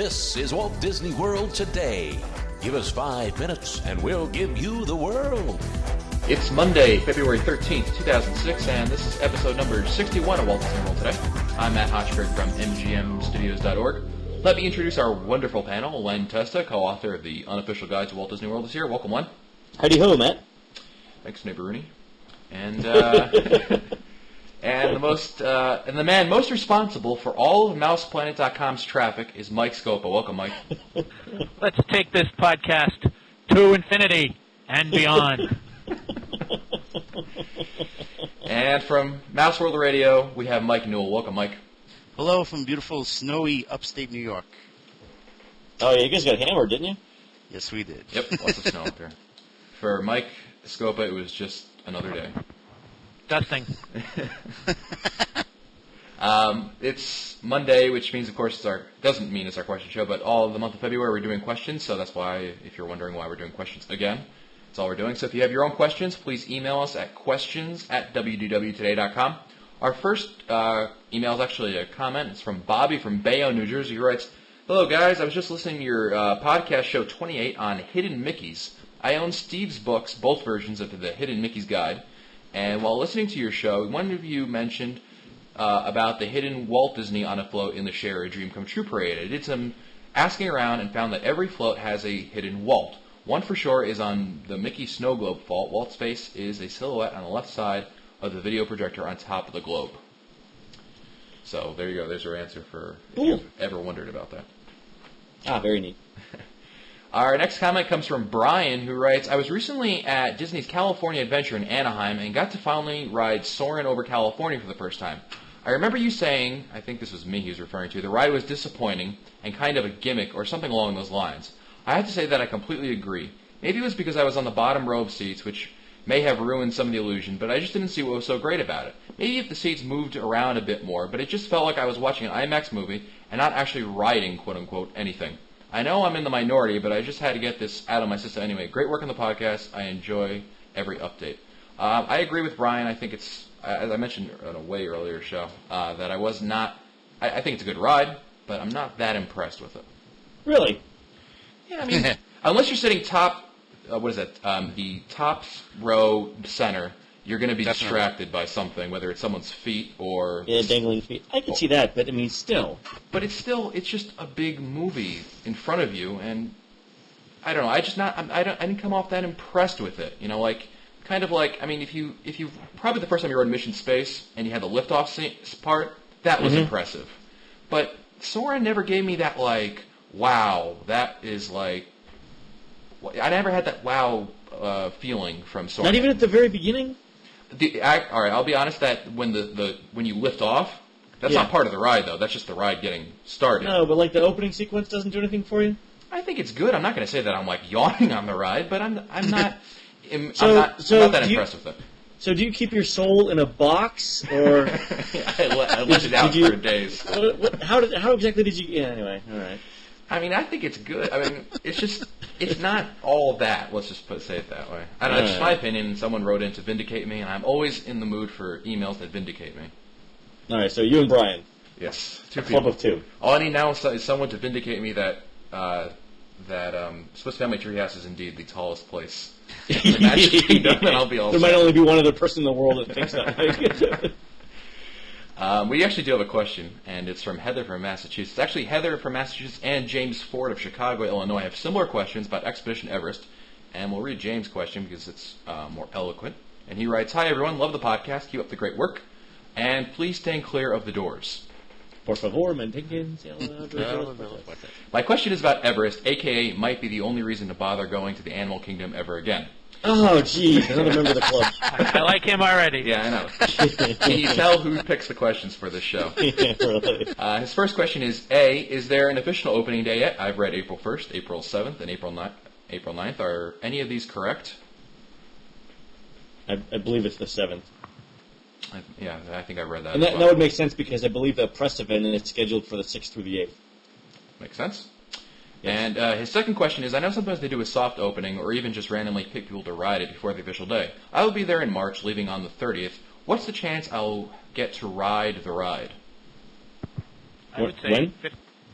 This is Walt Disney World Today. Give us 5 minutes and we'll give you the world. It's Monday, February 13th, 2006, and this is episode number 61 of Walt Disney World Today. I'm Matt Hochberg from MGMstudios.org. Let me introduce our wonderful panel. Len Testa, co-author of the Unofficial Guide to Walt Disney World, is here. Welcome, Len. Howdy ho, Matt. Thanks, neighbor Rooney. And and the man most responsible for all of MousePlanet.com's traffic is Mike Scopa. Welcome, Mike. Let's take this podcast to infinity and beyond. And from Mouse World Radio, we have Mike Newell. Welcome, Mike. Hello from beautiful, snowy upstate New York. Oh, yeah, you guys got hammered, didn't you? Yes, we did. Yep, lots of snow up there. For Mike Scopa, it was just another day. Dusting. It's Monday, which means, of course, doesn't mean it's our question show, but all of the month of February we're doing questions, so that's why, if you're wondering why we're doing questions again, that's all we're doing. So if you have your own questions, please email us at questions@wdwtoday.com. Our first email is actually a comment. It's from Bobby from Bayonne, New Jersey, who writes, "Hello, guys. I was just listening to your podcast show 28 on Hidden Mickeys. I own Steve's books, both versions of the Hidden Mickey's Guide, and while listening to your show, one of you mentioned about the hidden Walt Disney on a float in the Share a Dream Come True parade. I did some asking around and found that every float has a hidden Walt. One for sure is on the Mickey Snow Globe vault. Walt's face is a silhouette on the left side of the video projector on top of the globe." So there you go. There's your answer for if you've ever wondered about that. Ah, very neat. Our next comment comes from Brian, who writes, "I was recently at Disney's California Adventure in Anaheim and got to finally ride Soarin' over California for the first time. I remember you saying," I think this was me he was referring to, "the ride was disappointing and kind of a gimmick or something along those lines. I have to say that I completely agree. Maybe it was because I was on the bottom row of seats, which may have ruined some of the illusion, but I just didn't see what was so great about it. Maybe if the seats moved around a bit more, but it just felt like I was watching an IMAX movie and not actually riding, quote-unquote, anything. I know I'm in the minority, but I just had to get this out of my system anyway. Great work on the podcast. I enjoy every update." I agree with Brian. I think it's, as I mentioned in a way earlier show, that I was not, I think it's a good ride, but I'm not that impressed with it. Really? Yeah, I mean, unless you're sitting top, the top row center, you're going to be distracted by something, whether it's someone's feet or... Yeah, dangling feet. I can see that, but I mean, still. But it's just a big movie in front of you, and I don't know, I didn't come off that impressed with it. You know, like, kind of like, I mean, if you probably the first time you rode Mission Space and you had the liftoff part, that was impressive. But Soarin' never gave me that, like, wow, that is like, I never had that wow feeling from Soarin'. Not even at the very beginning? All right, I'll be honest that when when you lift off, that's not part of the ride though. That's just the ride getting started. No, but like the opening sequence doesn't do anything for you? I think it's good. I'm not going to say that I'm like yawning on the ride, but I'm not I'm not that impressed with it. So do you keep your soul in a box, or I let it out for days. How exactly did you? Yeah, anyway, all right. I mean, I think it's good. I mean, it's not all that. Let's just say it that way. I don't know, it's just my opinion. Someone wrote in to vindicate me, and I'm always in the mood for emails that vindicate me. All right, so you and Brian. Yes, a club of two. All I need now is someone to vindicate me that Swiss Family Treehouse is indeed the tallest place in the Magic Kingdom, and I'll be all There set. might only be one other person in the world that thinks that. We actually do have a question, and it's from Heather from Massachusetts. Actually, Heather from Massachusetts and James Ford of Chicago, Illinois have similar questions about Expedition Everest, and we'll read James' question because it's more eloquent. And he writes, "Hi, everyone. Love the podcast. Keep up the great work. And please stay clear of the doors. Por favor, mantengan. My question is about Everest, a.k.a. might be the only reason to bother going to the Animal Kingdom ever again." Oh, geez, another member of the club. I like him already. Yeah, I know. Can you tell who picks the questions for this show? Yeah, really. His first question is, A, is there an official opening day yet? I've read April 1st, April 7th, and April 9th. Are any of these correct? I believe it's the 7th. I think I read that. And that would make sense because I believe the press event is scheduled for the 6th through the 8th. Makes sense. Yes. And his second question is, I know sometimes they do a soft opening or even just randomly pick people to ride it before the official day. I will be there in March, leaving on the 30th. What's the chance I'll get to ride the ride? I would say when?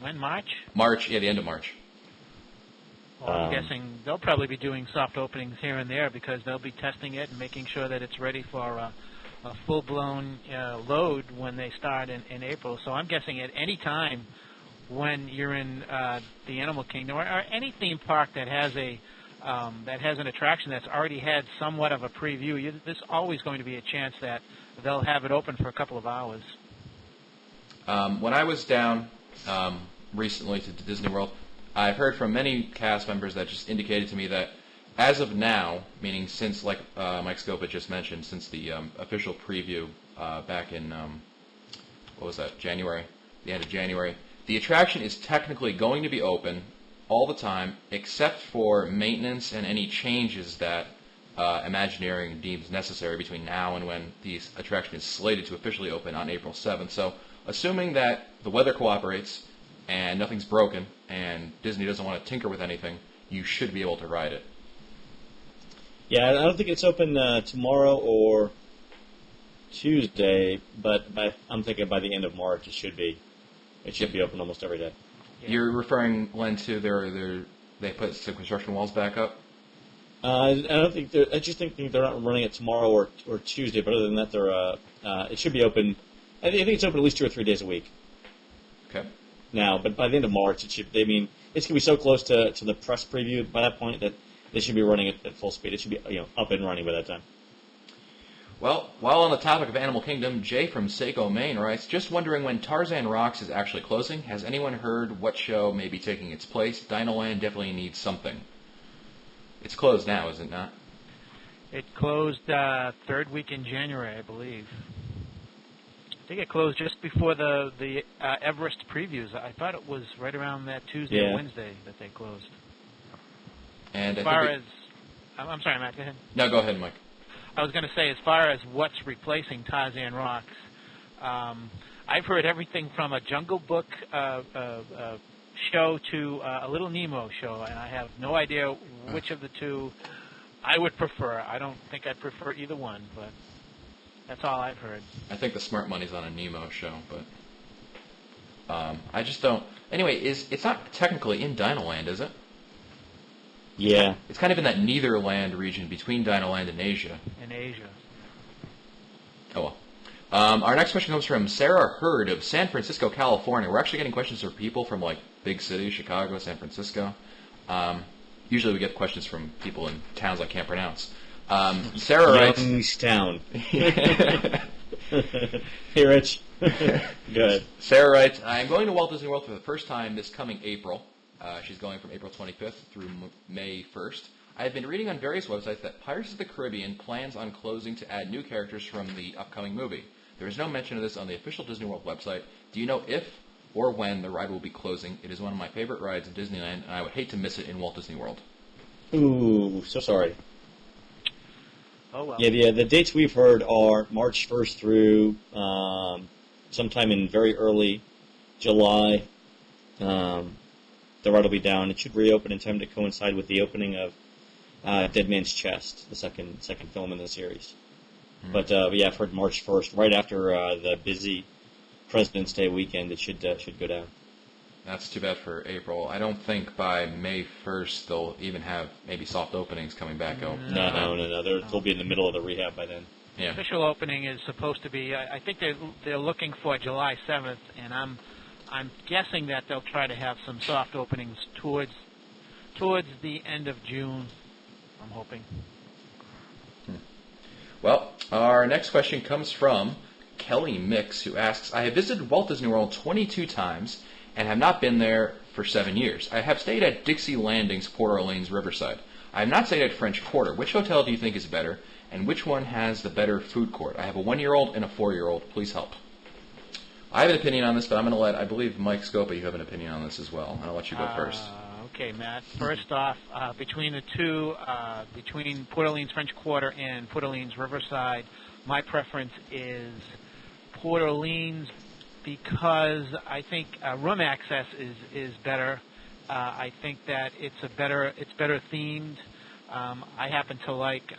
When, March? March, yeah, the end of March. Well, I'm guessing they'll probably be doing soft openings here and there because they'll be testing it and making sure that it's ready for a full-blown load when they start in April. So I'm guessing at any time when you're in the Animal Kingdom or any theme park that has an attraction that's already had somewhat of a preview, there's always going to be a chance that they'll have it open for a couple of hours. When I was down recently to Disney World, I've heard from many cast members that just indicated to me that as of now, meaning since, like Mike Scopa just mentioned, since the official preview back in, what was that, January, the end of January, the attraction is technically going to be open all the time except for maintenance and any changes that Imagineering deems necessary between now and when the attraction is slated to officially open on April 7th. So assuming that the weather cooperates and nothing's broken and Disney doesn't want to tinker with anything, you should be able to ride it. Yeah, I don't think it's open tomorrow or Tuesday, but I'm thinking by the end of March it should be. It should be open almost every day. Yeah. You're referring, Len, to they put some construction walls back up? I don't think I just think they're not running it tomorrow or Tuesday, but other than that, it should be open. I think it's open at least 2 or 3 days a week. Okay. Now, but by the end of March, it should. I mean, it's gonna be so close to the press preview by that point that they should be running it at full speed. It should be up and running by that time. Well, while on the topic of Animal Kingdom, Jay from Saco, Maine writes, just wondering when Tarzan Rocks is actually closing. Has anyone heard what show may be taking its place? Dinoland definitely needs something. It's closed now, is it not? It closed third week in January, I believe. I think it closed just before the Everest previews. I thought it was right around that Tuesday or Wednesday that they closed. And as far as... I'm sorry, Matt, go ahead. No, go ahead, Mike. I was going to say, as far as what's replacing Tarzan Rocks, I've heard everything from a Jungle Book show to a Little Nemo show, and I have no idea which of the two I would prefer. I don't think I'd prefer either one, but that's all I've heard. I think the smart money's on a Nemo show, but I just don't... Anyway, it's not technically in Dinoland, is it? Yeah. It's kind of in that Netherland region between Dinoland and Asia. In Asia. Oh, well. Our next question comes from Sarah Hurd of San Francisco, California. We're actually getting questions from people from, like, big cities, Chicago, San Francisco. Usually we get questions from people in towns I can't pronounce. Sarah writes... Youngstown. Hey, Rich. Good. Sarah writes, I am going to Walt Disney World for the first time this coming April. She's going from April 25th through May 1st. I have been reading on various websites that Pirates of the Caribbean plans on closing to add new characters from the upcoming movie. There is no mention of this on the official Disney World website. Do you know if or when the ride will be closing? It is one of my favorite rides in Disneyland, and I would hate to miss it in Walt Disney World. Ooh, so sorry. Oh, well. Yeah, the dates we've heard are March 1st through sometime in very early July. The ride will be down. It should reopen in time to coincide with the opening of Dead Man's Chest, the second film in the series. Mm-hmm. But yeah, I've heard March 1st, right after the busy President's Day weekend. It should go down. That's too bad for April. I don't think by May 1st they'll even have maybe soft openings coming back out. No. They'll be in the middle of the rehab by then. Yeah. The official opening is supposed to be, I think they're looking for July 7th, and I'm guessing that they'll try to have some soft openings towards the end of June, I'm hoping. Well, our next question comes from Kelly Mix, who asks, I have visited Walt Disney World 22 times and have not been there for 7 years. I have stayed at Dixie Landings, Port Orleans, Riverside. I have not stayed at French Quarter. Which hotel do you think is better, and which one has the better food court? I have a 1-year-old and a 4-year-old. Please help. I have an opinion on this, but I'm going to let, I believe, Mike Scopa, you have an opinion on this as well. I'll let you go first. Okay, Matt. First off, between the two, between Port Orleans French Quarter and Port Orleans Riverside, my preference is Port Orleans because I think room access is better. I think that it's better themed. I happen to like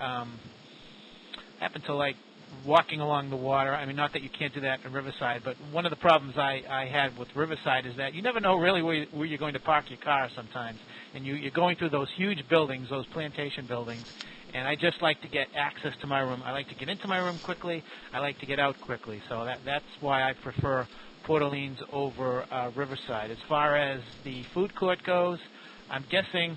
walking along the water. I mean, not that you can't do that in Riverside, but one of the problems I had with Riverside is that you never know really where you're going to park your car sometimes. And you're going through those huge buildings, those plantation buildings, and I just like to get access to my room. I like to get into my room quickly. I like to get out quickly. So that's why I prefer Port Orleans over Riverside. As far as the food court goes, I'm guessing,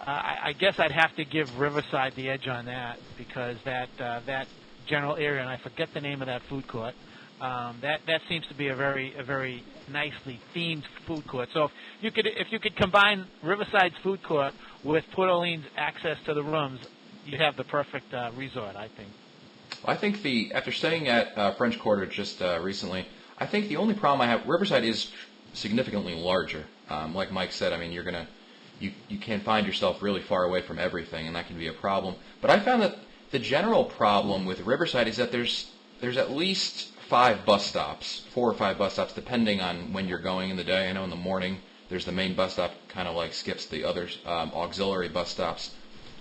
I guess I'd have to give Riverside the edge on that, because that general area, and I forget the name of that food court, that seems to be a very nicely themed food court. So if you could combine Riverside's food court with Port Orleans' access to the rooms, you'd have the perfect resort, I think. Well, I think after staying at French Quarter just recently, I think the only problem I have, Riverside is significantly larger. Like Mike said, I mean, you can find yourself really far away from everything, and that can be a problem. But I found that the general problem with Riverside is that there's at least 4 or 5 bus stops, depending on when you're going in the day. I know in the morning there's the main bus stop, kind of like skips the other auxiliary bus stops.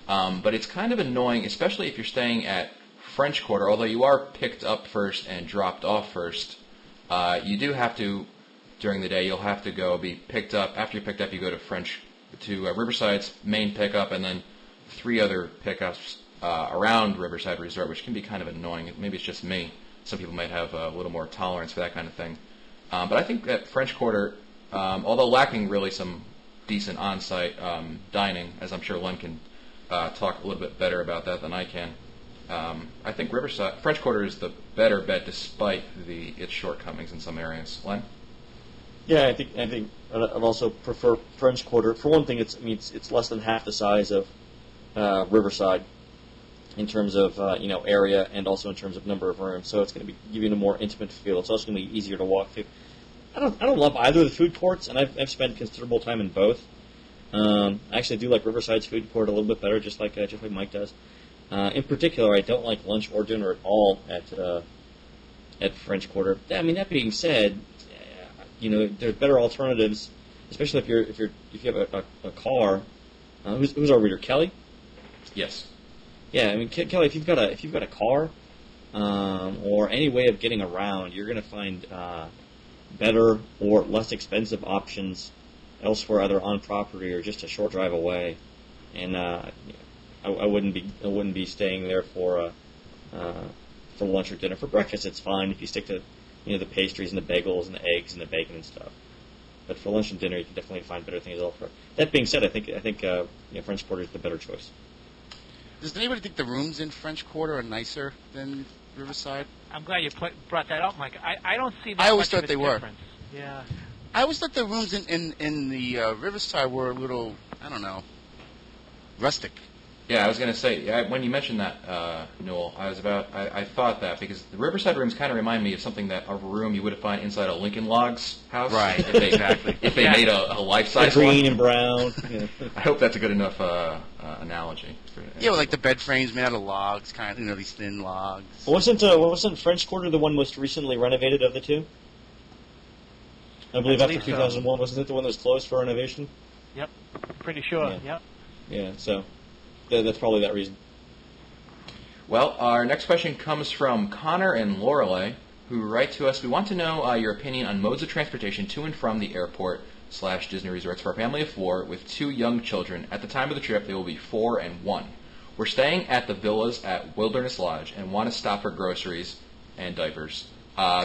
But it's kind of annoying, especially if you're staying at French Quarter, although you are picked up first and dropped off first. You do have to, during the day, you'll have to go be picked up. After you're picked up, you go to Riverside's main pickup, and then 3 other pickups around Riverside Resort, which can be kind of annoying. Maybe it's just me. Some people might have a little more tolerance for that kind of thing. But I think that French Quarter, although lacking really some decent on-site dining, as I'm sure Len can talk a little bit better about that than I can, I think French Quarter is the better bet despite its shortcomings in some areas. Len? Yeah, I think I'd also prefer French Quarter. For one thing, it's less than half the size of Riverside in terms of area, and also in terms of number of rooms. So it's going to be giving a more intimate feel. It's also going to be easier to walk through. I don't love either of the food courts, and I've spent considerable time in both. I actually do like Riverside's food court a little bit better, just like Mike does. In particular, I don't like lunch or dinner at all at French Quarter. I mean, that being said, there's better alternatives, especially if you have a car. Who's our reader? Kelly? Yes. Yeah, I mean, Kelly, if you've got a car or any way of getting around, you're going to find better or less expensive options elsewhere, either on property or just a short drive away. And I wouldn't be staying there for lunch or dinner. For breakfast, it's fine if you stick to the pastries and the bagels and the eggs and the bacon and stuff. But for lunch and dinner, you can definitely find better things elsewhere. That being said, I think French Quarter is the better choice. Does anybody think the rooms in French Quarter are nicer than Riverside? I'm glad you brought that up, Mike. I don't see that I always much thought of they a were. difference. Yeah. I always thought the rooms in the Riverside were a little, I don't know, rustic. Yeah, I was going to say, when you mentioned that, Newell, I thought that, because the Riverside rooms kind of remind me of something a room you would find inside a Lincoln Logs house. Right, exactly. If they made a life-size green one. and brown. Yeah. I hope that's a good enough analogy. Yeah, like the bed frames made out of logs, kind of, these thin logs. Wasn't French Quarter the one most recently renovated of the two? I believe after 2001, wasn't it the one that was closed for renovation? Yep, pretty sure. Yeah. Yep. Yeah, so that's probably that reason. Well, our next question comes from Connor and Lorelei, who write to us. We want to know your opinion on modes of transportation to and from the airport / Disney resorts for a family of 4 with 2 young children. At the time of the trip, they will be 4 and 1. We're staying at the villas at Wilderness Lodge and want to stop for groceries and diapers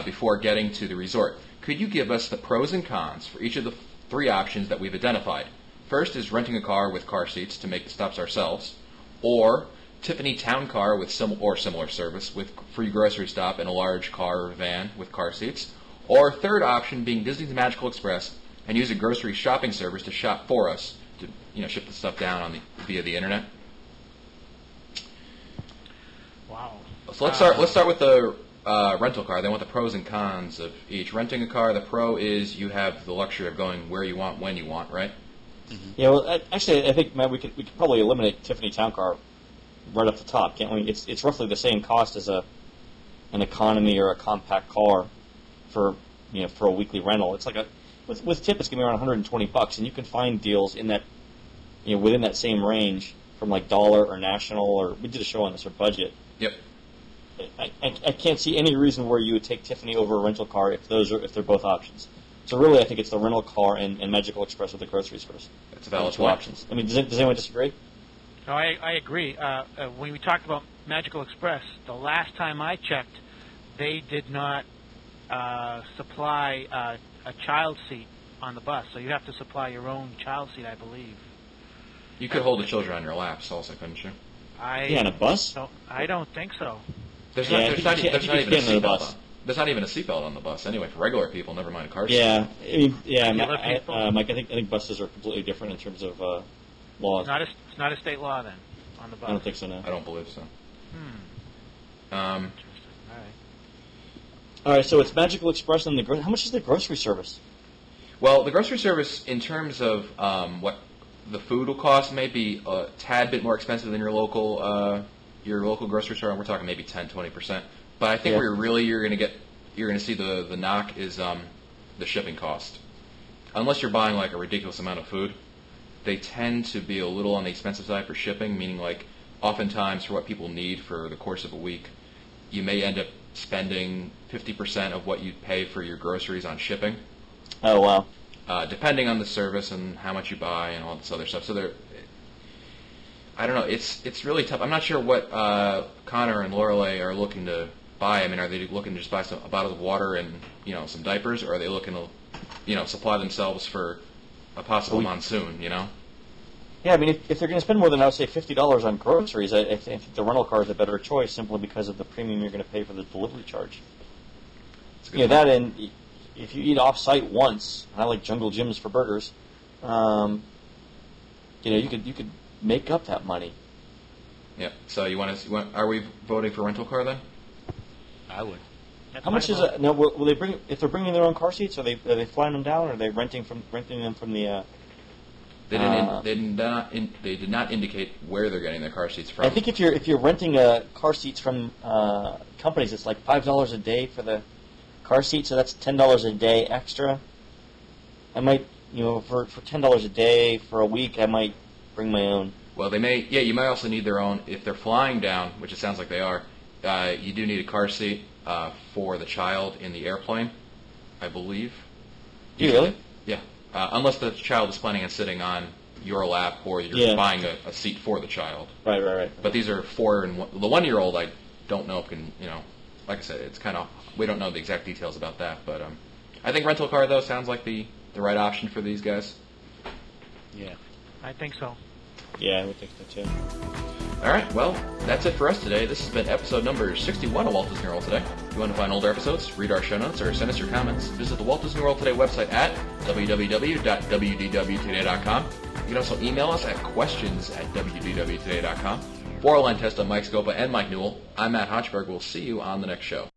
before getting to the resort. Could you give us the pros and cons for each of the 3 options that we've identified? First is renting a car with car seats to make the stops ourselves, or Tiffany Town Car with similar service with free grocery stop and a large car or van with car seats, or third option being Disney's Magical Express and use a grocery shopping service to shop for us to ship the stuff down via the internet. Wow. So let's start with the rental car. They want the pros and cons of each. Renting a car, the pro is you have the luxury of going where you want, when you want, right? Mm-hmm. Yeah, well, actually, I think, Matt, we could probably eliminate Tiffany Town Car right off the top, can't we? It's roughly the same cost as an economy or a compact car for a weekly rental. It's like with tip, it's gonna be around $120, and you can find deals in that within that same range from like Dollar or National, or we did a show on this, or Budget. Yep. I can't see any reason where you would take Tiffany over a rental car if they're both options. So really, I think it's the rental car and Magical Express with the grocery stores. That's a valid two point. options. I mean, does anyone disagree? No, I agree. When we talked about Magical Express, the last time I checked, they did not supply a child seat on the bus, so you have to supply your own child seat, I believe. You could hold the children on your laps also, couldn't you? Yeah, on a bus? I don't think so. There's Yeah, not even a seatbelt bus. on. There's not even a seatbelt on the bus anyway for regular people. Never mind a car seat. Yeah, I mean, Regular people? Mike. I think buses are completely different in terms of laws. It's not a state law then on the bus. I don't think so. No. I don't believe so. Interesting. All right. All right, so it's Magical Express and how much is the grocery service? Well, the grocery service, in terms of what the food will cost, may be a tad bit more expensive than your local grocery store. And we're talking maybe 10-20%. But I think Yeah. where you're going to see the knock is the shipping cost. Unless you're buying like a ridiculous amount of food, they tend to be a little on the expensive side for shipping. Meaning, like oftentimes for what people need for the course of a week, you may end up spending 50% of what you pay for your groceries on shipping. Oh wow. Depending on the service and how much you buy and all this other stuff. So I don't know. It's really tough. I'm not sure what Connor and Lorelei are looking to buy. I mean, are they looking to just buy a bottle of water and some diapers, or are they looking to supply themselves for a possible monsoon? Yeah, I mean, if they're going to spend more than, I would say, $50 on groceries, I think the rental car is a better choice simply because of the premium you're going to pay for the delivery charge. That's a good point. That and if you eat off-site once, I like Jungle Gyms for burgers, you could make up that money. Yeah. So are we voting for rental car then? I would. How much is it? No, will they bring? If they're bringing their own car seats, are they flying them down, or are they renting them from the? They did not indicate where they're getting their car seats from. I think if you're renting car seats from companies, it's like $5 a day for the car seat, so that's $10 a day extra. I might, for $10 a day for a week, I might bring my own. Well, they may. Yeah, you might also need their own if they're flying down, which it sounds like they are. You do need a car seat for the child in the airplane, I believe. Do you really? Yeah. Unless the child is planning on sitting on your lap or you're buying a seat for the child. Right. But these are 4 and the 1-year-old. I don't know if can like I said, it's kind of we don't know the exact details about that. But I think rental car though sounds like the right option for these guys. Yeah. I think so. Yeah, I would think so too. All right, well, that's it for us today. This has been episode number 61 of Walt Disney World Today. If you want to find older episodes, read our show notes, or send us your comments, visit the Walt Disney World Today website at www.wdwtoday.com. You can also email us at questions@wdwtoday.com. For Line Test on Mike Scopa and Mike Newell, I'm Matt Hochberg. We'll see you on the next show.